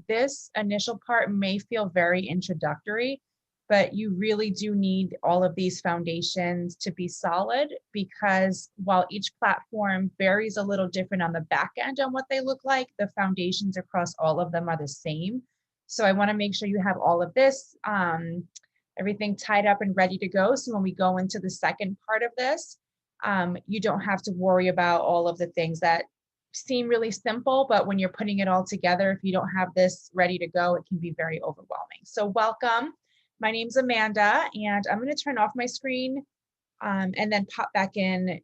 this initial part may feel very introductory, but you really do need all of these foundations to be solid, because while each platform varies a little different on the back end on what they look like, the foundations across all of them are the same. So I want to make sure you have all of this, everything tied up and ready to go. So when we go into the second part of this, you don't have to worry about all of the things that seem really simple, but when you're putting it all together, if you don't have this ready to go, it can be very overwhelming. So welcome. My name's Amanda, and I'm going to turn off my screen and then pop back in,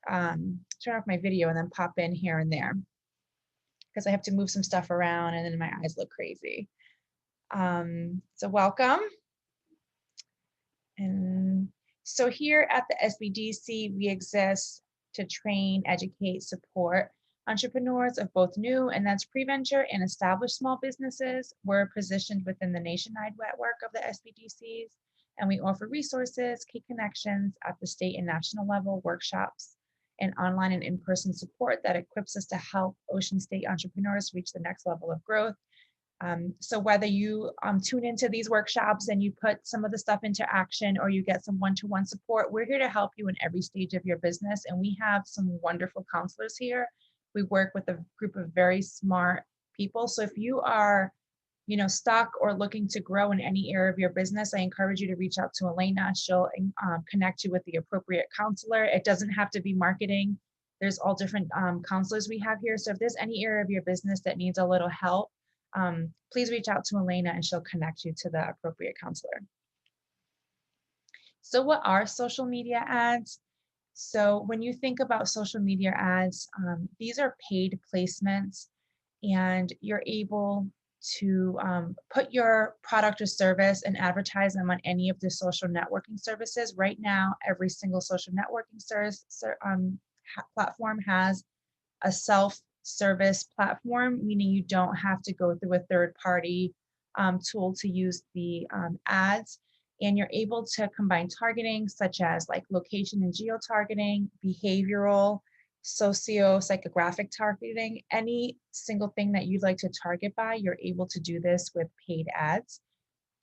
turn off my video and then pop in here and there because I have to move some stuff around and then my eyes look crazy. So welcome. And so here at the SBDC, we exist to train, educate, support entrepreneurs of both new, and that's pre-venture, and established small businesses. We're positioned within the nationwide network of the SBDCs, and we offer resources, key connections at the state and national level, workshops, and online and in-person support that equips us to help Ocean State entrepreneurs reach the next level of growth. So whether you tune into these workshops and you put some of the stuff into action, or you get some one-to-one support, we're here to help you in every stage of your business. And we have some wonderful counselors here. We work with a group of very smart people. So if you are, stuck or looking to grow in any area of your business, I encourage you to reach out to Elena. She'll connect you with the appropriate counselor. It doesn't have to be marketing. There's all different counselors we have here. So if there's any area of your business that needs a little help, please reach out to Elena and she'll connect you to the appropriate counselor. So what are social media ads? So when you think about social media ads, these are paid placements, and you're able to put your product or service and advertise them on any of the social networking services. Right now, every single social networking platform has a self-service platform, meaning you don't have to go through a third-party tool to use the ads. And you're able to combine targeting, such as like location and geo-targeting, behavioral, socio-psychographic targeting, any single thing that you'd like to target by, you're able to do this with paid ads.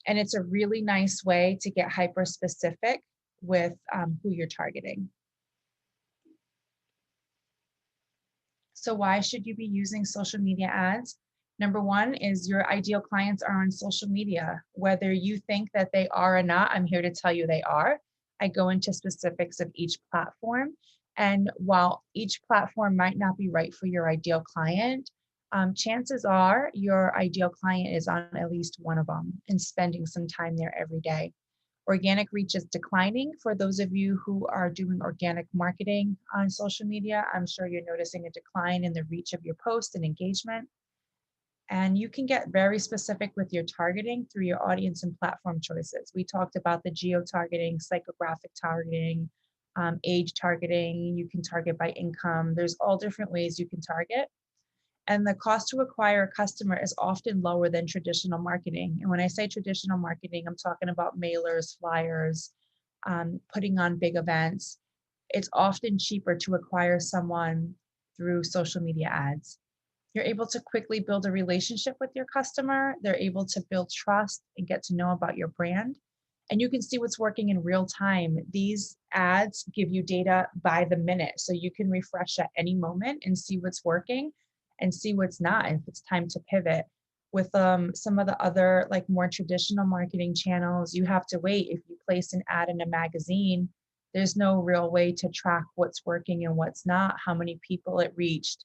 And it's a really nice way to get hyper-specific with who you're targeting. So why should you be using social media ads? Number one is your ideal clients are on social media. Whether you think that they are or not, I'm here to tell you they are. I go into specifics of each platform. And while each platform might not be right for your ideal client, chances are your ideal client is on at least one of them and spending some time there every day. Organic reach is declining. For those of you who are doing organic marketing on social media, I'm sure you're noticing a decline in the reach of your post and engagement. And you can get very specific with your targeting through your audience and platform choices. We talked about the geo-targeting, psychographic targeting, age targeting. You can target by income. There's all different ways you can target. And the cost to acquire a customer is often lower than traditional marketing. And when I say traditional marketing, I'm talking about mailers, flyers, putting on big events. It's often cheaper to acquire someone through social media ads. You're able to quickly build a relationship with your customer. They're able to build trust and get to know about your brand. And you can see what's working in real time. These ads give you data by the minute. So you can refresh at any moment and see what's working and see what's not, and if it's time to pivot. With some of the other like more traditional marketing channels, you have to wait. If you place an ad in a magazine, there's no real way to track what's working and what's not, how many people it reached,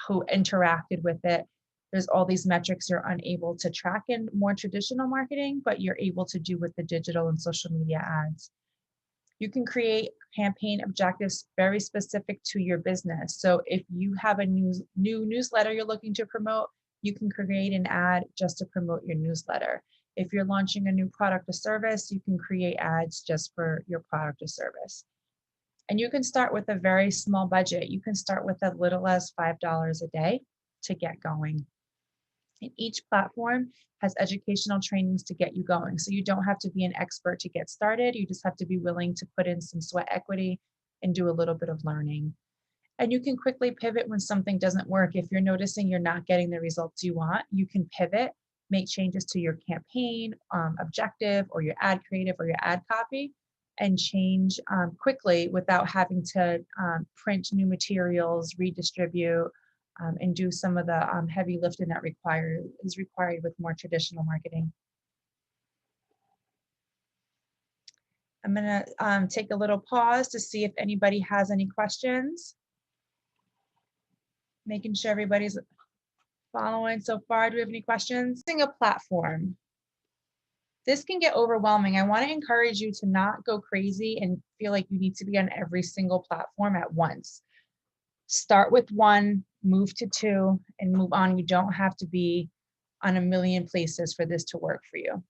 who interacted with it. There's all these metrics you're unable to track in more traditional marketing, but you're able to do with the digital and social media ads. You can create campaign objectives very specific to your business. So if you have a new newsletter you're looking to promote, you can create an ad just to promote your newsletter. If you're launching a new product or service, you can create ads just for your product or service. And you can start with a very small budget. You can start with as little as $5 a day to get going. And each platform has educational trainings to get you going. So you don't have to be an expert to get started. You just have to be willing to put in some sweat equity and do a little bit of learning. And you can quickly pivot when something doesn't work. If you're noticing you're not getting the results you want, you can pivot make changes to your campaign objective or your ad creative or your ad copy and change quickly without having to print new materials, redistribute, and do some of the heavy lifting that is required with more traditional marketing. I'm gonna take a little pause to see if anybody has any questions. Making sure everybody's following so far. Do we have any questions? Using a platform. This can get overwhelming. I want to encourage you to not go crazy and feel like you need to be on every single platform at once. Start with one, move to two, and move on. You don't have to be on a million places for this to work for you.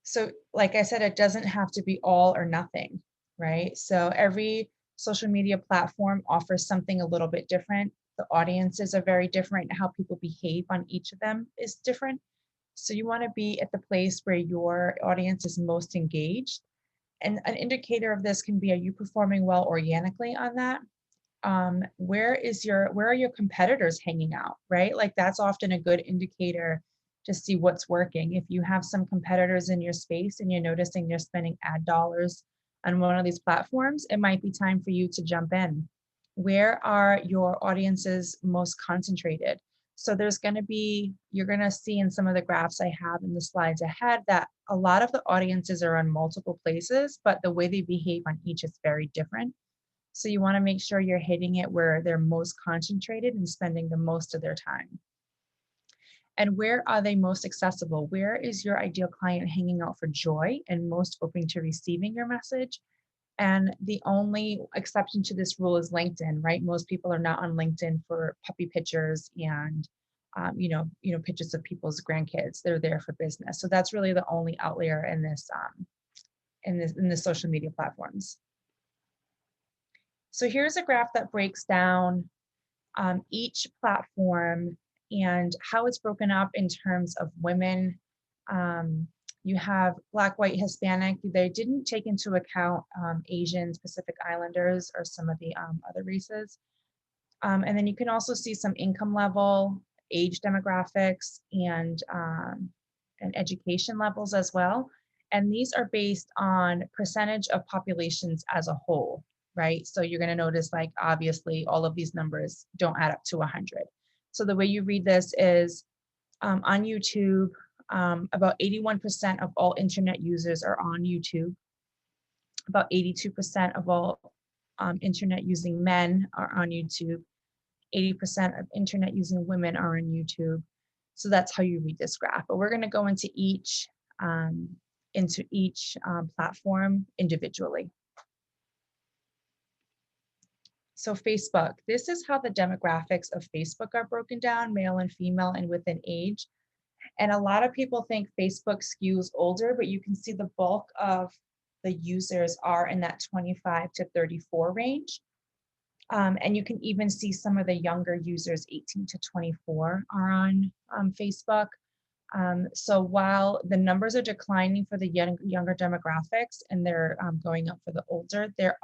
So like I said, it doesn't have to be all or nothing, right? So every social media platform offers something a little bit different. The audiences are very different. How people behave on each of them is different. So you want to be at the place where your audience is most engaged. And an indicator of this can be, are you performing well organically on that? Where are your competitors hanging out, right? Like that's often a good indicator to see what's working. If you have some competitors in your space and you're noticing they're spending ad dollars on one of these platforms, it might be time for you to jump in. Where are your audiences most concentrated? So you're going to see in some of the graphs I have in the slides ahead that a lot of the audiences are on multiple places, but the way they behave on each is very different. So you want to make sure you're hitting it where they're most concentrated and spending the most of their time. And where are they most accessible? Where is your ideal client hanging out for joy and most open to receiving your message? And the only exception to this rule is LinkedIn, right? Most people are not on LinkedIn for puppy pictures and pictures of people's grandkids. They're there for business. So that's really the only outlier in the social media platforms. So here's a graph that breaks down each platform and how it's broken up in terms of women. You have Black, white, Hispanic. They didn't take into account Asians, Pacific Islanders, or some of the other races. And then you can also see some income level, age demographics, and education levels as well. And these are based on percentage of populations as a whole, right? So you're going to notice, like, obviously, all of these numbers don't add up to 100. So the way you read this is on YouTube, about 81% of all internet users are on YouTube. About 82% of all internet using men are on YouTube. 80% of internet using women are on YouTube. So that's how you read this graph. But we're going to go into each platform individually. So Facebook, this is how the demographics of Facebook are broken down, male and female and within age. And a lot of people think Facebook skews older, but you can see the bulk of the users are in that 25 to 34 range. And you can even see some of the younger users, 18 to 24, are on Facebook. So while the numbers are declining for the younger demographics and they're going up for the older, there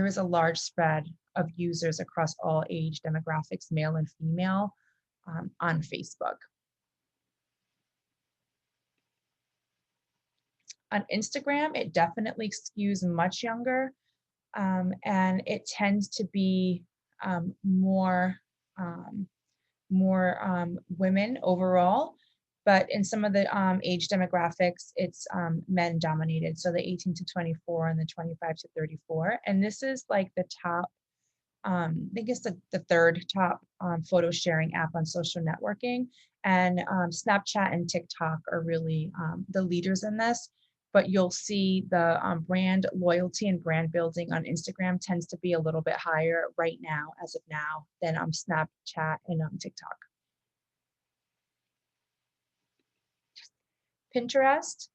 is a large spread of users across all age demographics, male and female, on Facebook. On Instagram, it definitely skews much younger, and it tends to be more women overall. But in some of the age demographics, it's men dominated. So the 18 to 24 and the 25 to 34. And this is like the top, I think it's the third top photo sharing app on social networking. And Snapchat and TikTok are really the leaders in this. But you'll see the brand loyalty and brand building on Instagram tends to be a little bit higher right now, as of now, than Snapchat and TikTok. Pinterest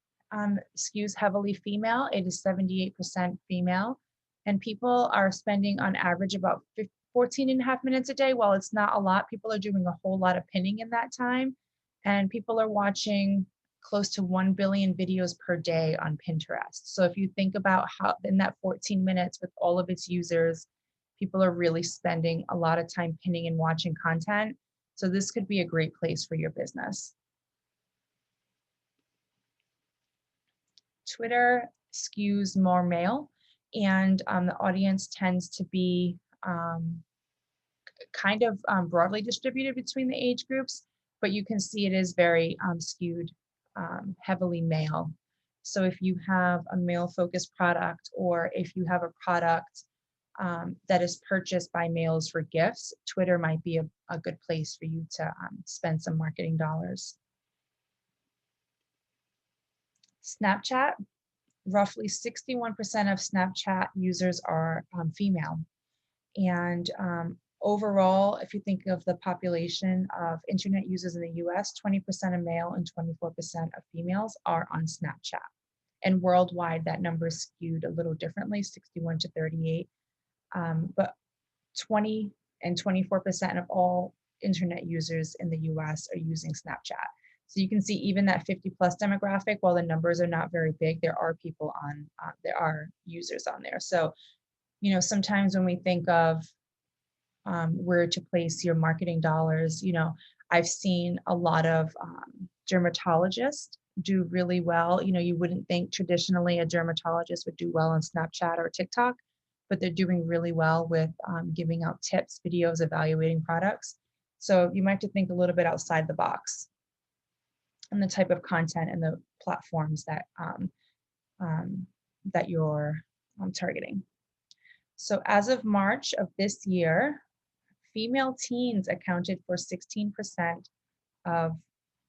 skews heavily female. It is 78% female. And people are spending on average about 14 and a half minutes a day. While it's not a lot, people are doing a whole lot of pinning in that time. And people are watching close to 1 billion videos per day on Pinterest. So if you think about how in that 14 minutes with all of its users, people are really spending a lot of time pinning and watching content. So this could be a great place for your business. Twitter skews more male, and the audience tends to be kind of broadly distributed between the age groups, but you can see it is very skewed heavily male. So if you have a male focused product, or if you have a product that is purchased by males for gifts, Twitter might be a good place for you to spend some marketing dollars. Snapchat, roughly 61% of Snapchat users are female. And overall, if you think of the population of internet users in the US, 20% of male and 24% of females are on Snapchat. And worldwide, that number is skewed a little differently, 61 to 38. But 20 and 24% of all internet users in the US are using Snapchat. So you can see even that 50 plus demographic, while the numbers are not very big, there are people on, there are users on there. So, you know, sometimes when we think of where to place your marketing dollars, you know, I've seen a lot of dermatologists do really well. You know, you wouldn't think traditionally a dermatologist would do well on Snapchat or TikTok, but they're doing really well with giving out tips, videos, evaluating products. So you might have to think a little bit outside the box and the type of content and the platforms that that you're targeting. So as of March of this year, female teens accounted for 16% of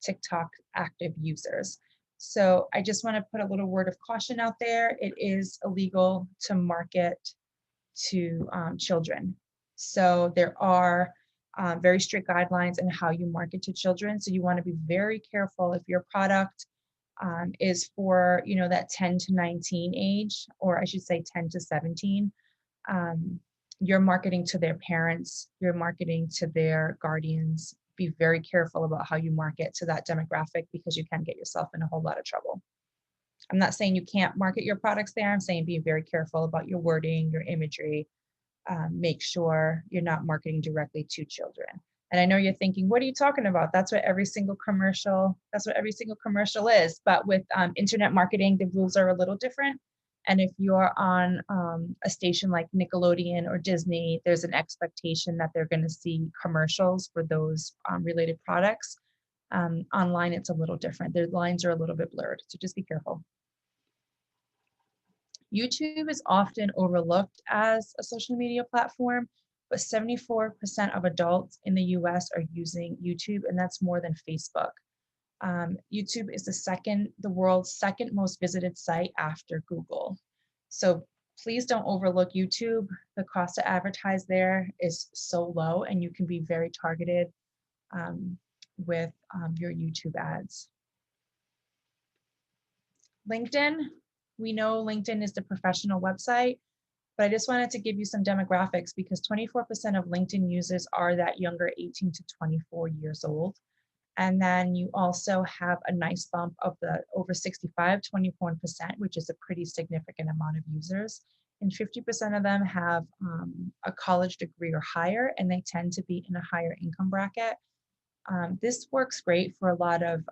TikTok active users. So I just want to put a little word of caution out there. It is illegal to market to children. So there are very strict guidelines on how you market to children. So you want to be very careful if your product is for, you know, that 10 to 19 age, or I should say 10 to 17. You're marketing to their parents, you're marketing to their guardians. Be very careful about how you market to that demographic, because you can get yourself in a whole lot of trouble. I'm not saying you can't market your products there. I'm saying be very careful about your wording, your imagery. Make sure you're not marketing directly to children. And I know you're thinking, what are you talking about? That's what every single commercial is. But with internet marketing, the rules are a little different. And if you're on a station like Nickelodeon or Disney, there's an expectation that they're going to see commercials for those related products. Online, it's a little different. The lines are a little bit blurred, so just be careful. YouTube is often overlooked as a social media platform, but 74% of adults in the US are using YouTube, and that's more than Facebook. YouTube is the world's second most visited site after Google. So please don't overlook YouTube. The cost to advertise there is so low, and you can be very targeted with your YouTube ads. LinkedIn, we know LinkedIn is the professional website, but I just wanted to give you some demographics, because 24% of LinkedIn users are that younger 18 to 24 years old. And then you also have a nice bump of the over 65, 21%, which is a pretty significant amount of users. And 50% of them have a college degree or higher, and they tend to be in a higher income bracket. This works great for a lot of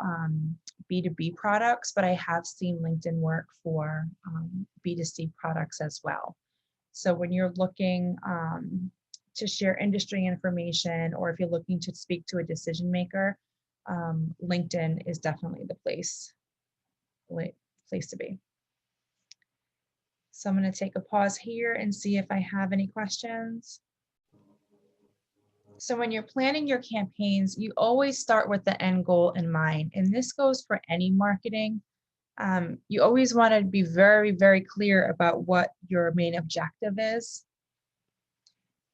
B2B products, but I have seen LinkedIn work for B2C products as well. So when you're looking to share industry information, or if you're looking to speak to a decision maker, LinkedIn is definitely the place to be. So I'm going to take a pause here and see if I have any questions. So when you're planning your campaigns, you always start with the end goal in mind. And this goes for any marketing. You always want to be very, very clear about what your main objective is.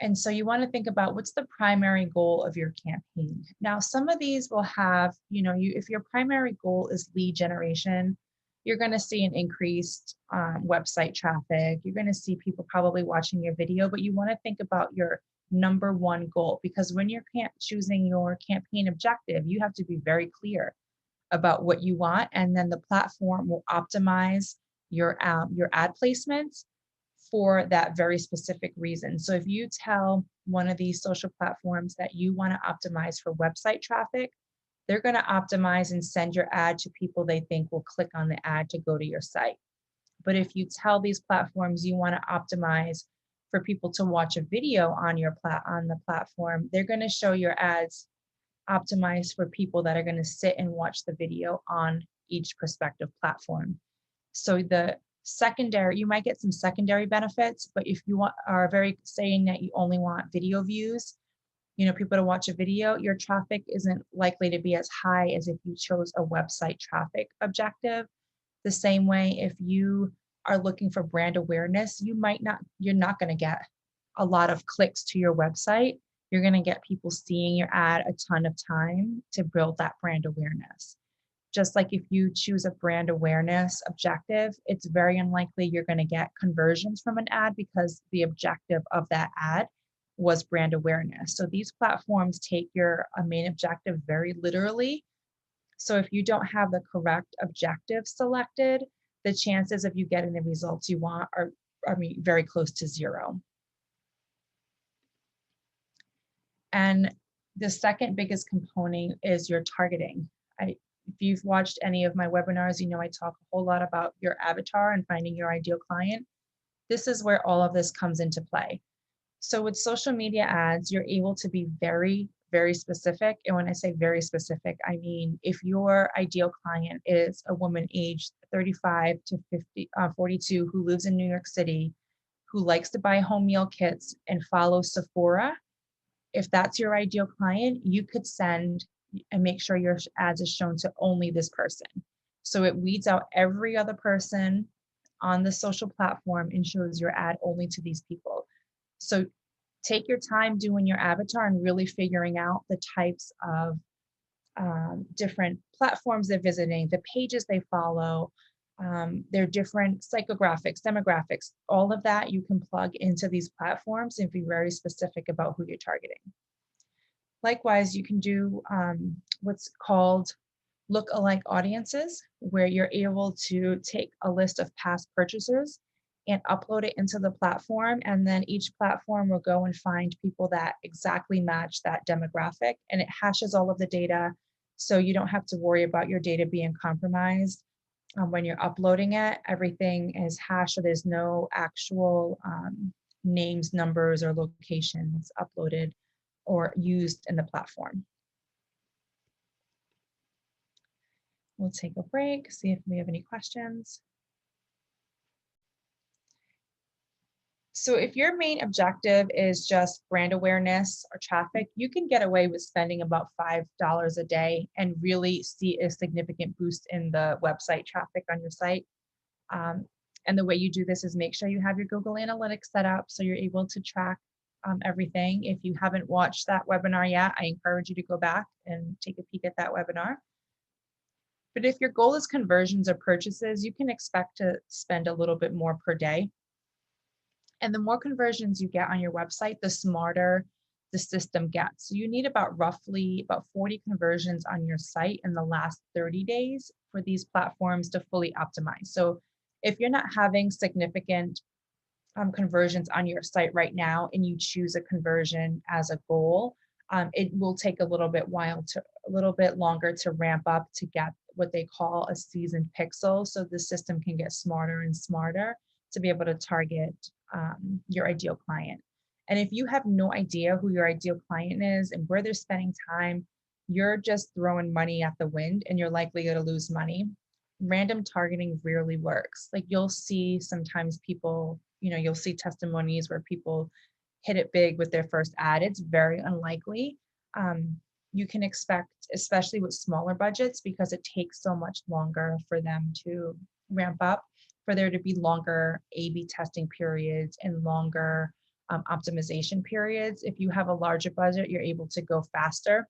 And so you want to think about what's the primary goal of your campaign. Now, some of these will have, if your primary goal is lead generation, you're going to see an increased website traffic. You're going to see people probably watching your video, but you want to think about your number one goal, because when you're choosing your campaign objective, you have to be very clear about what you want, and then the platform will optimize your ad placements for that very specific reason. So if you tell one of these social platforms that you want to optimize for website traffic, they're going to optimize and send your ad to people they think will click on the ad to go to your site. But if you tell these platforms you want to optimize for people to watch a video on on the platform, they're going to show your ads optimized for people that are going to sit and watch the video on each prospective platform. So the secondary, you might get some secondary benefits, but if you are very saying that you only want video views, people to watch a video, your traffic isn't likely to be as high as if you chose a website traffic objective. The same way, if you are looking for brand awareness, you're not going to get a lot of clicks to your website. You're going to get people seeing your ad a ton of time to build that brand awareness. Just like if you choose a brand awareness objective, it's very unlikely you're going to get conversions from an ad because the objective of that ad was brand awareness. So these platforms take your main objective very literally. So if you don't have the correct objective selected, the chances of you getting the results you want are very close to zero. And the second biggest component is your targeting. If you've watched any of my webinars, I talk a whole lot about your avatar and finding your ideal client. This is where all of this comes into play. So with social media ads, you're able to be very, very specific. And when I say very specific, I mean, if your ideal client is a woman aged 35 to 42 who lives in New York City, who likes to buy home meal kits and follow Sephora, if that's your ideal client, you could send and make sure your ads is shown to only this person. So it weeds out every other person on the social platform and shows your ad only to these people. So take your time doing your avatar and really figuring out the types of different platforms they're visiting, the pages they follow, their different psychographics, demographics, all of that you can plug into these platforms and be very specific about who you're targeting. Likewise, you can do what's called look-alike audiences, where you're able to take a list of past purchasers and upload it into the platform, and then each platform will go and find people that exactly match that demographic, and it hashes all of the data, so you don't have to worry about your data being compromised. When you're uploading it, everything is hashed, so there's no actual names, numbers, or locations uploaded or used in the platform. We'll take a break, see if we have any questions. So if your main objective is just brand awareness or traffic, you can get away with spending about $5 a day and really see a significant boost in the website traffic on your site. And the way you do this is make sure you have your Google Analytics set up so you're able to track everything. If you haven't watched that webinar yet, I encourage you to go back and take a peek at that webinar. But if your goal is conversions or purchases, you can expect to spend a little bit more per day. And the more conversions you get on your website, the smarter the system gets. So you need roughly about 40 conversions on your site in the last 30 days for these platforms to fully optimize. So if you're not having significant conversions on your site right now and you choose a conversion as a goal, it will take a little bit longer to ramp up to get what they call a seasoned pixel. So the system can get smarter and smarter to be able to target your ideal client. And if you have no idea who your ideal client is and where they're spending time, you're just throwing money at the wind and you're likely going to lose money. Random targeting rarely works. Like you'll see sometimes people, you'll see testimonies where people hit it big with their first ad. It's very unlikely. You can expect, especially with smaller budgets, because it takes so much longer for them to ramp up, for there to be longer A/B testing periods and longer optimization periods. If you have a larger budget, you're able to go faster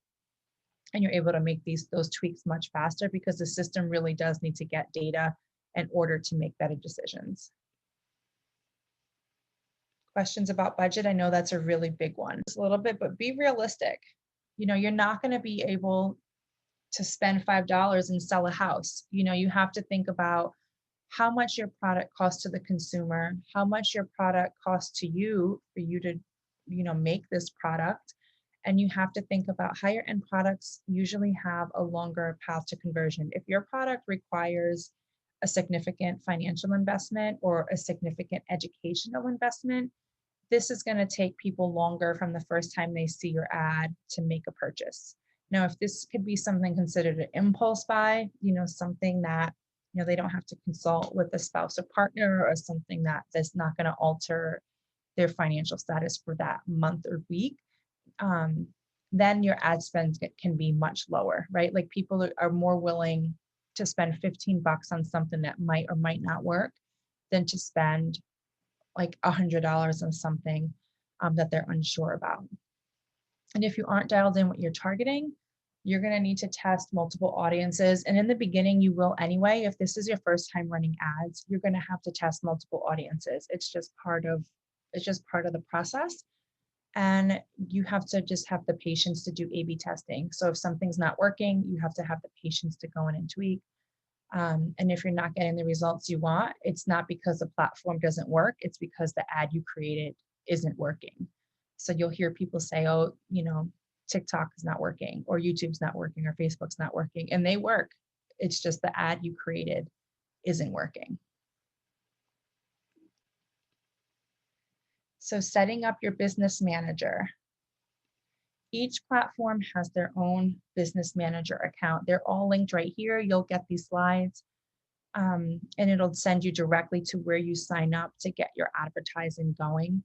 and you're able to make those tweaks much faster because the system really does need to get data in order to make better decisions. Questions about budget? I know that's a really big one. It's a little bit, but be realistic. You're not going to be able to spend $5 and sell a house. You have to think about how much your product costs to the consumer, how much your product costs to you for you to make this product. And you have to think about higher end products usually have a longer path to conversion. If your product requires a significant financial investment or a significant educational investment, this is going to take people longer from the first time they see your ad to make a purchase. Now, if this could be something considered an impulse buy, something that, they don't have to consult with a spouse or partner, or something that's not going to alter their financial status for that month or week, then your ad spend can be much lower, right? Like people are more willing to spend $15 on something that might or might not work than to spend like $100 on something that they're unsure about. And if you aren't dialed in what you're targeting, you're going to need to test multiple audiences. And in the beginning, you will anyway. If this is your first time running ads, you're going to have to test multiple audiences. It's just part of the process. And you have to just have the patience to do A/B testing. So if something's not working, you have to have the patience to go in and tweak. And if you're not getting the results you want, it's not because the platform doesn't work, it's because the ad you created isn't working. So you'll hear people say, oh, TikTok is not working, or YouTube's not working, or Facebook's not working, and they work. It's just the ad you created isn't working. So setting up your business manager. Each platform has their own business manager account. They're all linked right here. You'll get these slides, and it'll send you directly to where you sign up to get your advertising going.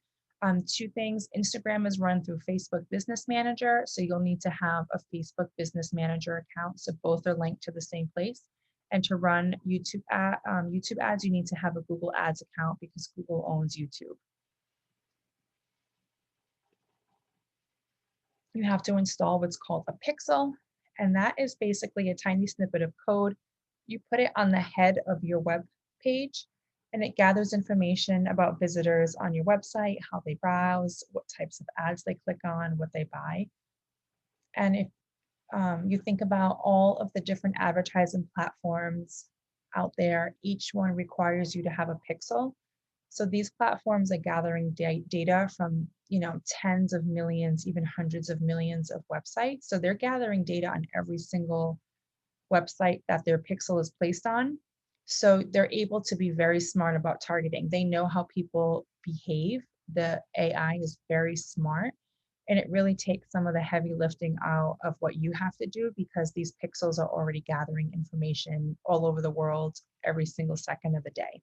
Two things, Instagram is run through Facebook Business Manager, so you'll need to have a Facebook Business Manager account, so both are linked to the same place. And to run YouTube ads, you need to have a Google Ads account because Google owns YouTube. You have to install what's called a pixel, and that is basically a tiny snippet of code. You put it on the head of your web page, and it gathers information about visitors on your website, how they browse, what types of ads they click on, what they buy. And if you think about all of the different advertising platforms out there, each one requires you to have a pixel. So these platforms are gathering data from, tens of millions, even hundreds of millions of websites. So they're gathering data on every single website that their pixel is placed on. So they're able to be very smart about targeting. They know how people behave. The AI is very smart, and it really takes some of the heavy lifting out of what you have to do, because these pixels are already gathering information all over the world every single second of the day.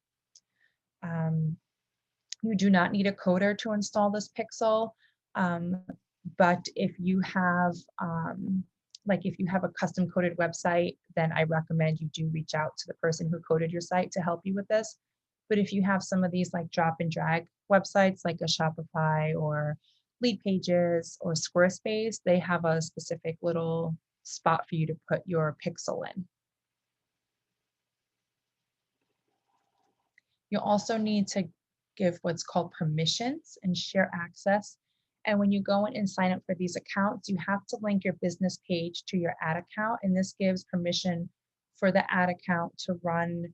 You do not need a coder to install this pixel, but if you have if you have a custom coded website, then I recommend you do reach out to the person who coded your site to help you with this. But if you have some of these like drop and drag websites like a Shopify or Lead Pages or Squarespace, they have a specific little spot for you to put your pixel in. You'll also need to give what's called permissions and share access. And when you go in and sign up for these accounts, you have to link your business page to your ad account. And this gives permission for the ad account to run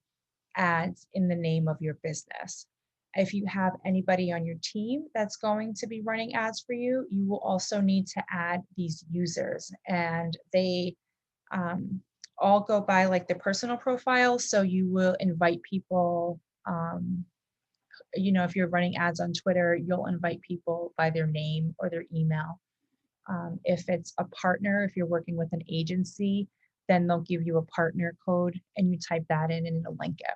ads in the name of your business. If you have anybody on your team that's going to be running ads for you, you will also need to add these users. And they all go by like their personal profile. So you will invite people, if you're running ads on Twitter, you'll invite people by their name or their email. If it's a partner, if you're working with an agency, then they'll give you a partner code and you type that in and it'll link it.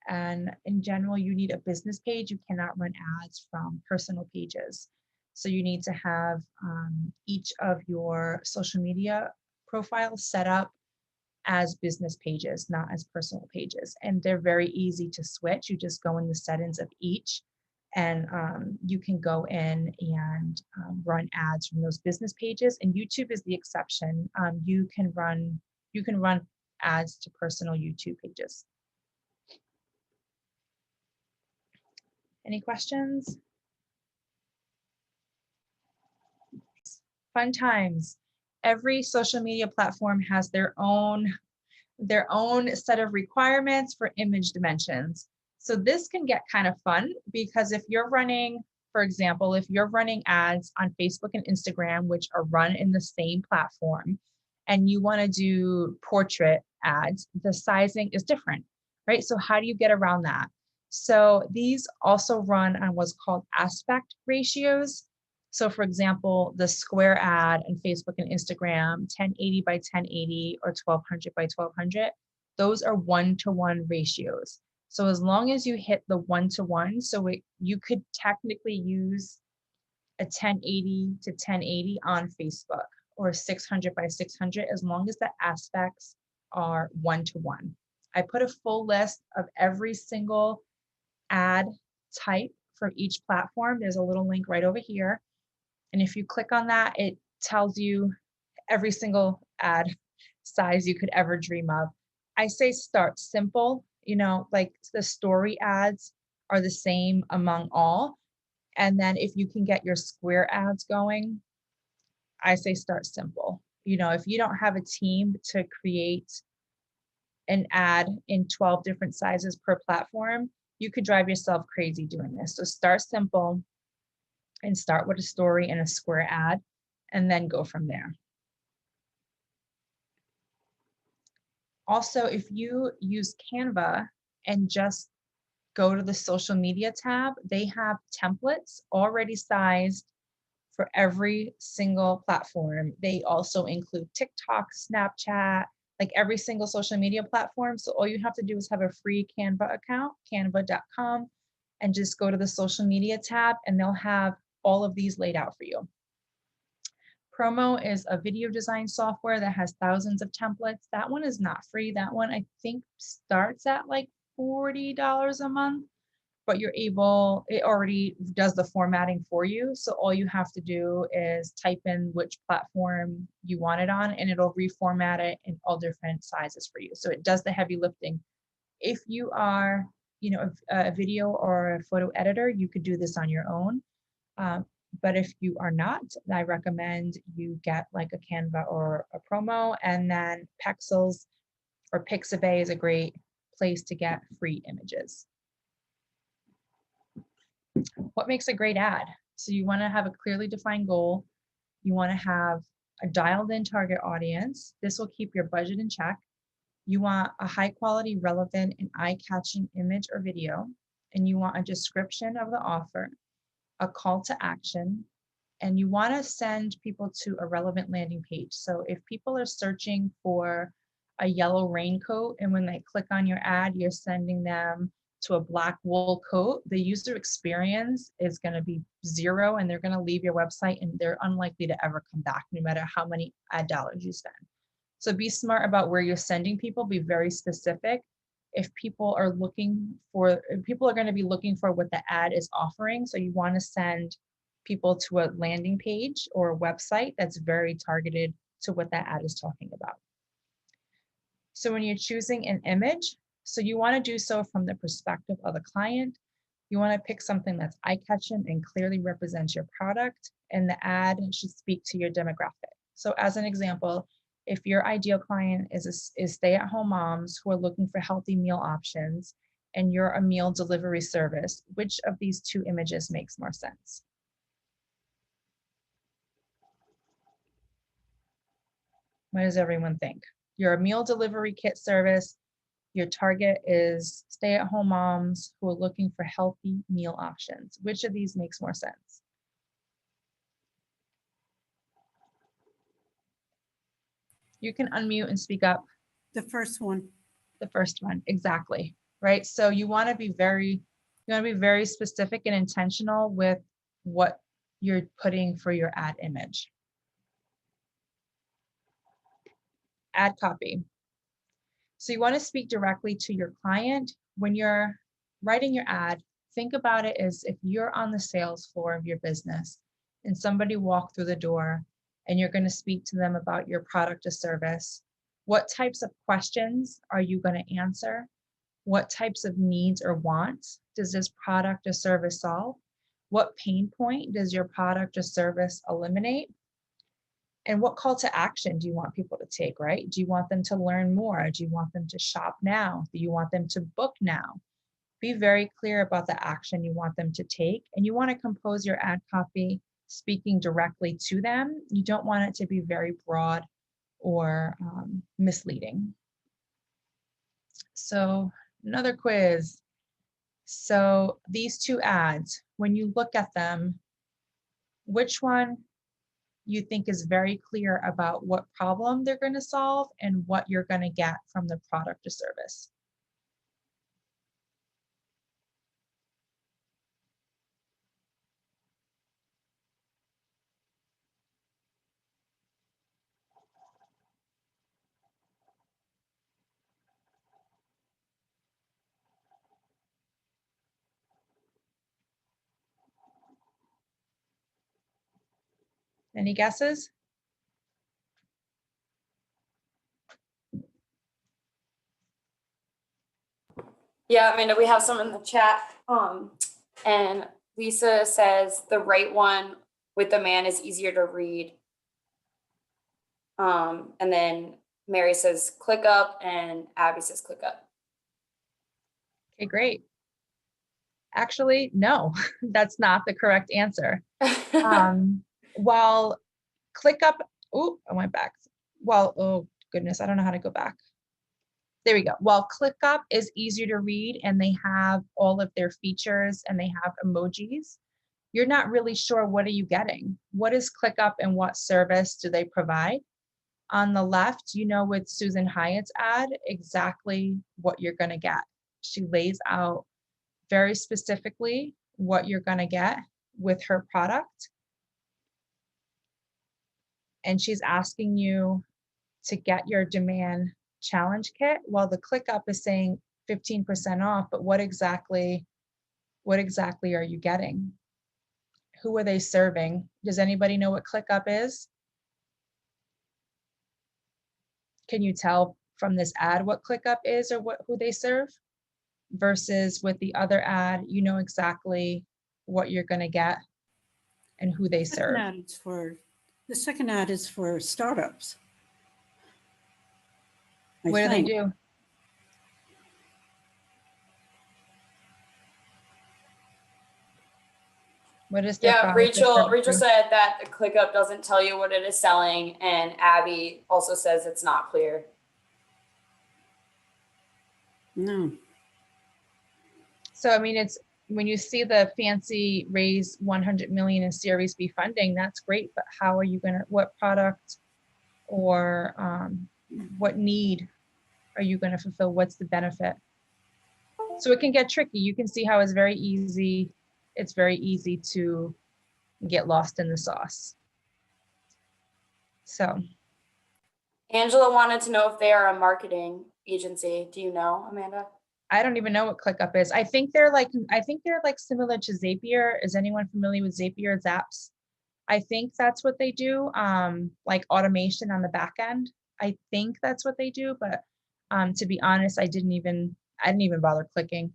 And in general, you need a business page. You cannot run ads from personal pages. So you need to have each of your social media profiles set up as business pages, not as personal pages. And they're very easy to switch. You just go in the settings of each, and you can go in and run ads from those business pages. And YouTube is the exception. You can run ads to personal YouTube pages. Any questions? Fun times. Every social media platform has their own set of requirements for image dimensions. So this can get kind of fun, because if you're running For example, if you're running ads on Facebook and Instagram, which are run in the same platform, and you want to do portrait ads, the sizing is different, right? So how do you get around that? So these also run on what's called aspect ratios. So for example, the square ad on Facebook and Instagram, 1080 by 1080 or 1200 by 1200, those are one-to-one ratios. So as long as you hit the one-to-one, you could technically use a 1080 to 1080 on Facebook or 600 by 600, as long as the aspects are one-to-one. I put a full list of every single ad type for each platform. There's a little link right over here. And if you click on that, it tells you every single ad size you could ever dream of. I say start simple, like the story ads are the same among all. And then if you can get your square ads going, I say start simple. If you don't have a team to create an ad in 12 different sizes per platform, you could drive yourself crazy doing this. So start simple and start with a story and a square ad, and then go from there. Also, if you use Canva and just go to the social media tab, they have templates already sized for every single platform. They also include TikTok, Snapchat, like every single social media platform. So all you have to do is have a free Canva account, canva.com, and just go to the social media tab and they'll have all of these laid out for you. Promo is a video design software that has thousands of templates. That one is not free. That one I think starts at like $40 a month, but it already does the formatting for you. So all you have to do is type in which platform you want it on and it'll reformat it in all different sizes for you. So it does the heavy lifting. If you are, a video or a photo editor, you could do this on your own. But if you are not, I recommend you get like a Canva or a Promo, and then Pexels or Pixabay is a great place to get free images. What makes a great ad? So you want to have a clearly defined goal. You want to have a dialed in target audience. This will keep your budget in check. You want a high quality, relevant, and eye-catching image or video. And you want a description of the offer, a call to action, and you want to send people to a relevant landing page. So if people are searching for a yellow raincoat and when they click on your ad, you're sending them to a black wool coat, the user experience is going to be zero and they're going to leave your website and they're unlikely to ever come back no matter how many ad dollars you spend. So be smart about where you're sending people, be very specific. If people are going to be looking for what the ad is offering. So you want to send people to a landing page or a website that's very targeted to what that ad is talking about. So when you're choosing an image, so you want to do so from the perspective of the client. You want to pick something that's eye-catching and clearly represents your product, and the ad should speak to your demographic. So as an example, if your ideal client is stay-at-home moms who are looking for healthy meal options and you're a meal delivery service, which of these two images makes more sense? What does everyone think? You're a meal delivery kit service. Your target is stay-at-home moms who are looking for healthy meal options. Which of these makes more sense? You can unmute and speak up. The first one. The first one, exactly, right? So you want to be very specific and intentional with what you're putting for your ad image. Ad copy. So you want to speak directly to your client. When you're writing your ad, think about it as if you're on the sales floor of your business and somebody walked through the door and you're going to speak to them about your product or service. What types of questions are you going to answer? What types of needs or wants does this product or service solve? What pain point does your product or service eliminate? And what call to action do you want people to take, right? Do you want them to learn more? Do you want them to shop now? Do you want them to book now? Be very clear about the action you want them to take, and you want to compose your ad copy speaking directly to them. You don't want it to be very broad or misleading. So another quiz. So these two ads, when you look at them, which one you think is very clear about what problem they're going to solve and what you're going to get from the product or service? Any guesses? Yeah, Amanda, we have some in the chat. And Lisa says the right one with the man is easier to read. And then Mary says ClickUp, and Abby says ClickUp. Okay, great. Actually, no, that's not the correct answer. While ClickUp, oh, I went back. Well, oh goodness, I don't know how to go back. There we go. While ClickUp is easier to read and they have all of their features and they have emojis, you're not really sure what are you getting. What is ClickUp and what service do they provide? On the left, you know, with Susan Hyatt's ad, exactly what you're going to get. She lays out very specifically what you're going to get with her product. And she's asking you to get your demand challenge kit, while the ClickUp is saying 15% off, but what exactly are you getting? Who are they serving? Does anybody know what ClickUp is? Can you tell from this ad what ClickUp is or who they serve? Versus with the other ad, you know exactly what you're going to get and who they serve. The second ad is for startups. What do they do? What is their Yeah, Rachel said that the ClickUp doesn't tell you what it is selling, and Abby also says it's not clear. No. So I mean, it's when you see the fancy raise 100 million in Series B funding, that's great, but how are you gonna, what product or what need are you gonna fulfill? What's the benefit? So it can get tricky. You can see how it's very easy to get lost in the sauce. So Angela wanted to know if they are a marketing agency. Do you know, Amanda? I don't even know what ClickUp is. I think they're like similar to Zapier. Is anyone familiar with Zapier Zaps? I think that's what they do, like automation on the back end. I think that's what they do, but to be honest, I didn't even bother clicking.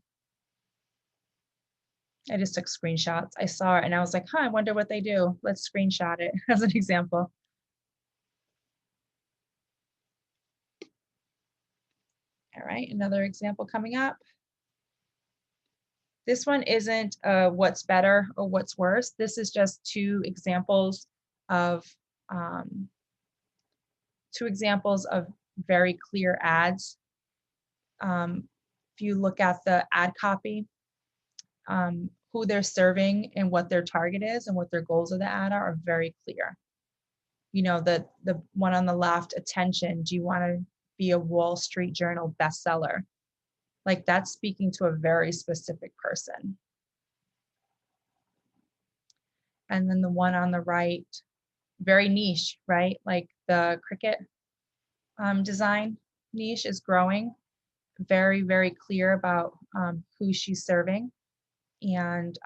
I just took screenshots. I saw it and I was like, I wonder what they do. Let's screenshot it as an example. All right, another example coming up. This one isn't what's better or what's worse. This is just two examples of very clear ads. If you look at the ad copy, who they're serving and what their target is and what their goals of the ad are very clear. You know, the one on the left, attention, do you want to be a Wall Street Journal bestseller? Like that's speaking to a very specific person. And then the one on the right, very niche, right? Like the Cricut design niche is growing. Very, very clear about who she's serving and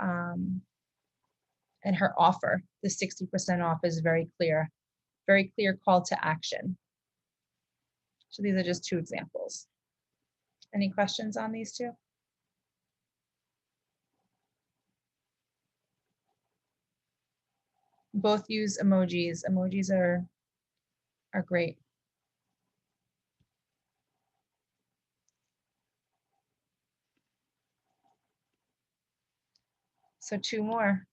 her offer. The 60% off is very clear call to action. So these are just two examples. Any questions on these two? Both use emojis. Emojis are great. So 2 more.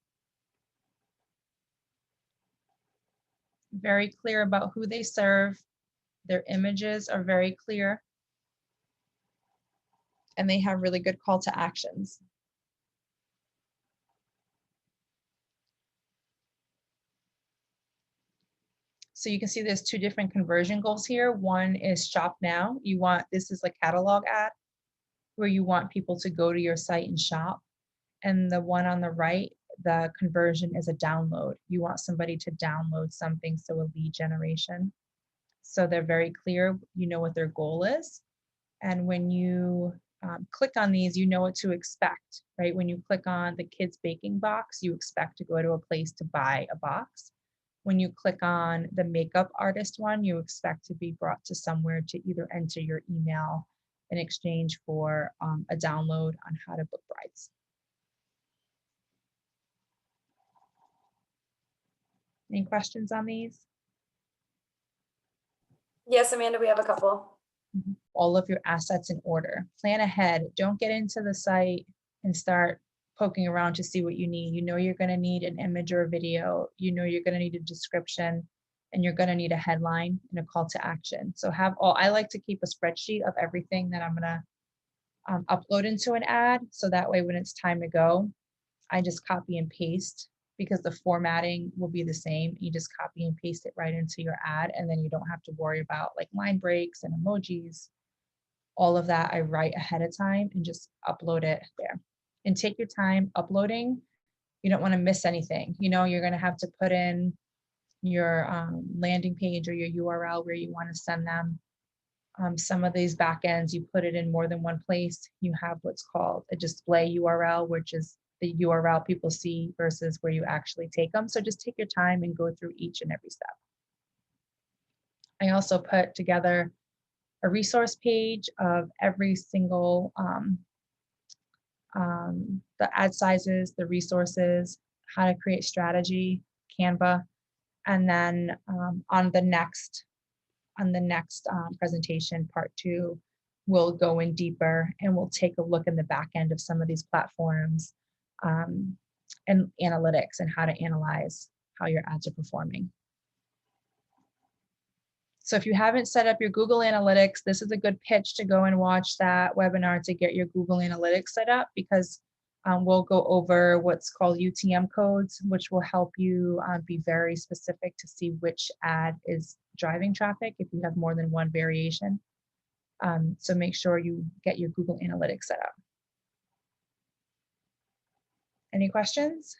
Very clear about who they serve. Their images are very clear. And they have really good call to actions. So you can see there's 2 different conversion goals here. One is shop now. This is a catalog ad where you want people to go to your site and shop. And the one on the right, the conversion is a download. You want somebody to download something, so a lead generation. So they're very clear, you know what their goal is. And when you click on these, you know what to expect, right? When you click on the kids baking box, you expect to go to a place to buy a box. When you click on the makeup artist one, you expect to be brought to somewhere to either enter your email in exchange for a download on how to book brides. Any questions on these? Yes, Amanda, we have a couple. All of your assets in order. Plan ahead. Don't get into the site and start poking around to see what you need. You know you're going to need an image or a video. You know you're going to need a description, and you're going to need a headline and a call to action. So I like to keep a spreadsheet of everything that I'm going to upload into an ad. So that way when it's time to go, I just copy and paste, because the formatting will be the same. You just copy and paste it right into your ad, and then you don't have to worry about like line breaks and emojis. All of that I write ahead of time and just upload it there. And take your time uploading. You don't want to miss anything. You know, you're going to have to put in your landing page or your URL where you want to send them. Some of these backends, you put it in more than one place. You have what's called a display URL, which is the URL people see versus where you actually take them. So just take your time and go through each and every step. I also put together a resource page of every single, the ad sizes, the resources, how to create strategy, Canva. And then on the next presentation, part 2, we'll go in deeper and we'll take a look in the back end of some of these platforms and analytics and how to analyze how your ads are performing. So if you haven't set up your Google Analytics, this is a good pitch to go and watch that webinar to get your Google Analytics set up, because we'll go over what's called UTM codes, which will help you be very specific to see which ad is driving traffic if you have more than one variation. So make sure you get your Google Analytics set up. Any questions?